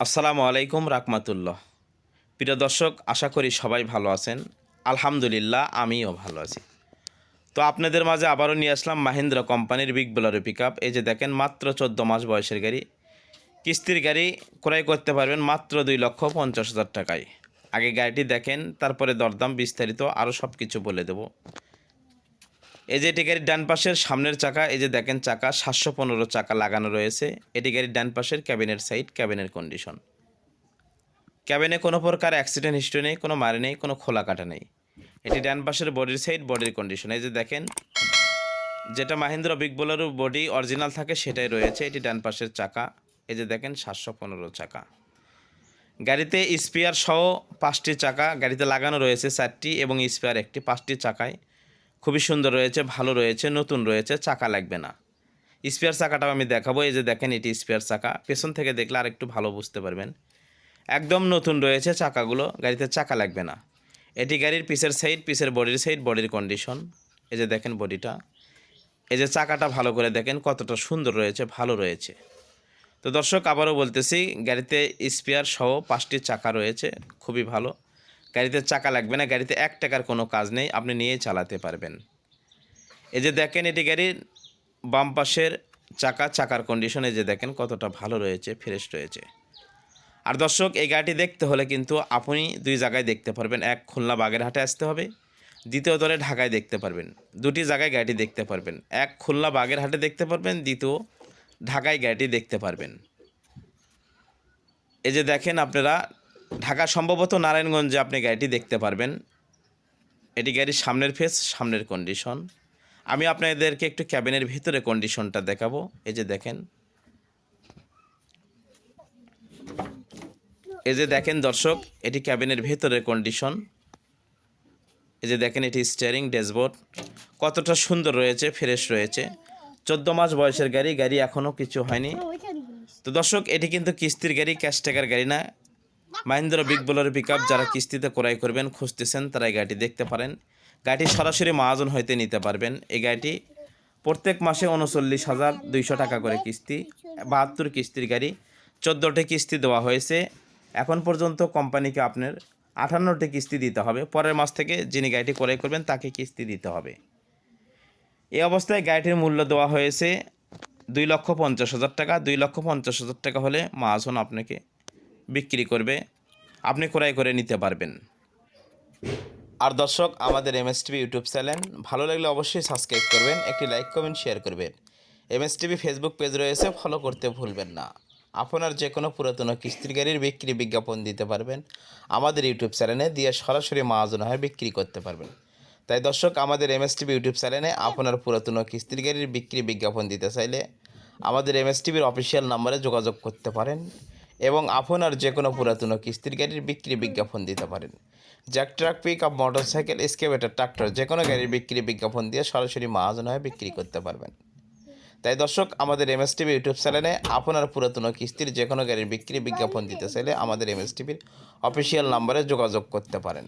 আসসালামু আলাইকুম রাহমাতুল্লাহ। প্রিয় দর্শক, আশা করি সবাই ভালো আছেন। আলহামদুলিল্লাহ, আমিও ভালো আছি। তো আপনাদের মাঝে আবারও নিয়ে আসলাম মাহিন্দ্রা কোম্পানির বিগ বোলেরো পিকআপ। এই যে দেখেন, মাত্র 14 মাস বয়সের গাড়ি, কিস্তির গাড়ি ক্রয় করতে পারবেন মাত্র 2,50,000 টাকায়। আগে গাড়িটি দেখেন, তারপরে দরদাম বিস্তারিত আরও সব কিছু বলে দেব। এই যে এটি গাড়ির ডান পাশের সামনের চাকা, এই যে দেখেন চাকা 715 চাকা লাগানো রয়েছে। এটি গাড়ির ডান পাশের ক্যাবিনের সাইড, ক্যাবিনের কন্ডিশন। ক্যাবিনে কোনো প্রকার অ্যাক্সিডেন্ট হিস্ট্রি নেই, কোনো মারি নেই, কোনো খোলা কাটা নেই। এটি ডান পাশের বডির সাইড, বডির কন্ডিশন। এই যে দেখেন, যেটা Mahindra big Bolero body original থাকে সেটাই রয়েছে। এটি ডান পাশের চাকা, এই যে দেখেন 715 চাকা। গাড়িতে স্পেয়ার সহ 5টি চাকা গাড়িতে লাগানো রয়েছে, 4টি এবং স্পেয়ার একটি। 5টি চাকায় খুবই সুন্দর রয়েছে, ভালো রয়েছে, নতুন রয়েছে, চাকা লাগবে না। স্পেয়ার চাকাটাও আমি দেখাবো। এই যে দেখেন, এটি স্পেয়ার চাকা। পেছন থেকে দেখলে আর একটু ভালো বুঝতে পারবেন। একদম নতুন রয়েছে চাকাগুলো, গাড়িতে চাকা লাগবে না। এটি গাড়ির পিছের সাইড, পিছের বডির সাইড, বডির কন্ডিশন। এই যে দেখেন বডিটা, এই যে চাকাটা ভালো করে দেখেন কতটা সুন্দর রয়েছে, ভালো রয়েছে। তো দর্শক, আবারও বলতেছি, গাড়িতে স্পেয়ার সহ 5টি চাকা রয়েছে, খুবই ভালো। গাড়িতে চাকা লাগবে না, গাড়িতে 1 টাকার কোনো কাজ নেই, আপনি নিয়েই চালাতে পারবেন। এই যে দেখেন, এটি গাড়ির বাম পাশের চাকা, চাকার কন্ডিশন এই যে দেখেন কতটা ভালো রয়েছে, ফ্রেশ রয়েছে। আর দর্শক, এই গাড়িটি দেখতে হলে কিন্তু আপনি 2 জায়গায় দেখতে পারবেন। এক, খুলনা বাগেরহাটে আসতে হবে। দ্বিতীয় তলে ঢাকায় দেখতে পারবেন। 2টি জায়গায় গাড়িটি দেখতে পারবেন। এক, খুলনা বাগেরহাটে দেখতে পারবেন। দ্বিতীয়, ঢাকায় গাড়িটি দেখতে পারবেন। এই যে দেখেন, আপনারা ঢাকা সম্ভবত নারায়ণগঞ্জে আপনি গাড়িটি দেখতে পারবেন। এটি গাড়ির সামনের ফেস, সামনের কন্ডিশন। আমি আপনাদেরকে একটু ক্যাবিনের ভিতরে কন্ডিশনটা দেখাবো। এই যে দেখেন, এই যে দেখেন দর্শক, এটি ক্যাবিনের ভেতরের কন্ডিশন। এই যে দেখেন, এটি স্টিয়ারিং, ড্যাশবোর্ড কতটা সুন্দর রয়েছে, ফ্রেশ রয়েছে। 14 মাস বয়সের গাড়ি, গাড়ি এখনও কিছু হয়নি। তো দর্শক, এটি কিন্তু কিস্তির গাড়ি, ক্যাশ টাকার গাড়ি না। মাহিন্দ্রা বিগ বোলেরো পিকআপ যারা কিস্তিতে ক্রয় করবেন, খুঁজতেছেন, তারা এই গাড়িটি দেখতে পারেন। গাড়িটি সরাসরি মহাজন হইতে নিতে পারবেন। এই গাড়িটি প্রত্যেক মাসে 39,200 টাকা করে কিস্তি, 72 কিস্তির গাড়ি। 14টি কিস্তি দেওয়া হয়েছে। এখন পর্যন্ত কোম্পানিকে আপনার 58টি কিস্তি দিতে হবে। পরের মাস থেকে যিনি গাড়িটি ক্রয় করবেন তাকে কিস্তি দিতে হবে। এই অবস্থায় গাড়িটির মূল্য দেওয়া হয়েছে 2,50,000 টাকা। 2,50,000 টাকা হলে মহাজন আপনাকে বিক্রি করবে, আপনি ক্রয় করে নিতে পারবেন। আর দর্শক, আমাদের এমএসটিভি ইউটিউব চ্যানেল ভালো লাগলে অবশ্যই সাবস্ক্রাইব করবেন, একটি লাইক, কমেন্ট, শেয়ার করবেন। এমএসটিভি ফেসবুক পেজ রয়েছে, ফলো করতে ভুলবেন না। আপনার যে কোনো পুরাতন কিস্তির গাড়ির বিক্রি বিজ্ঞাপন দিতে পারবেন আমাদের ইউটিউব চ্যানেলে, দিয়ে সরাসরি মহাজন হয়ে বিক্রি করতে পারবেন। তাই দর্শক, আমাদের এমএসটিভি ইউটিউব চ্যানেলে আপনার পুরাতন কিস্তির গাড়ির বিক্রি বিজ্ঞাপন দিতে চাইলে আমাদের এমএসটিভির অফিসিয়াল নাম্বারে যোগাযোগ করতে পারেন এবং আপনার যে কোনো পুরাতন কিস্তির গাড়ির বিক্রি বিজ্ঞাপন দিতে পারেন। Jack, truck, pick up, motorcycle, excavator, tractor যে কোনো গাড়ির বিক্রি বিজ্ঞাপন দিয়ে সরাসরি মহাজন হয়ে বিক্রি করতে পারবেন। তাই দর্শক, আমাদের এমএসটিভি ইউটিউব চ্যানেলে আপনার পুরাতন কিস্তির যে কোনো গাড়ির বিক্রি বিজ্ঞাপন দিতে চাইলে আমাদের এমএসটিভির অফিসিয়াল নাম্বারে যোগাযোগ করতে পারেন।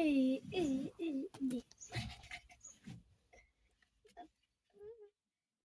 এই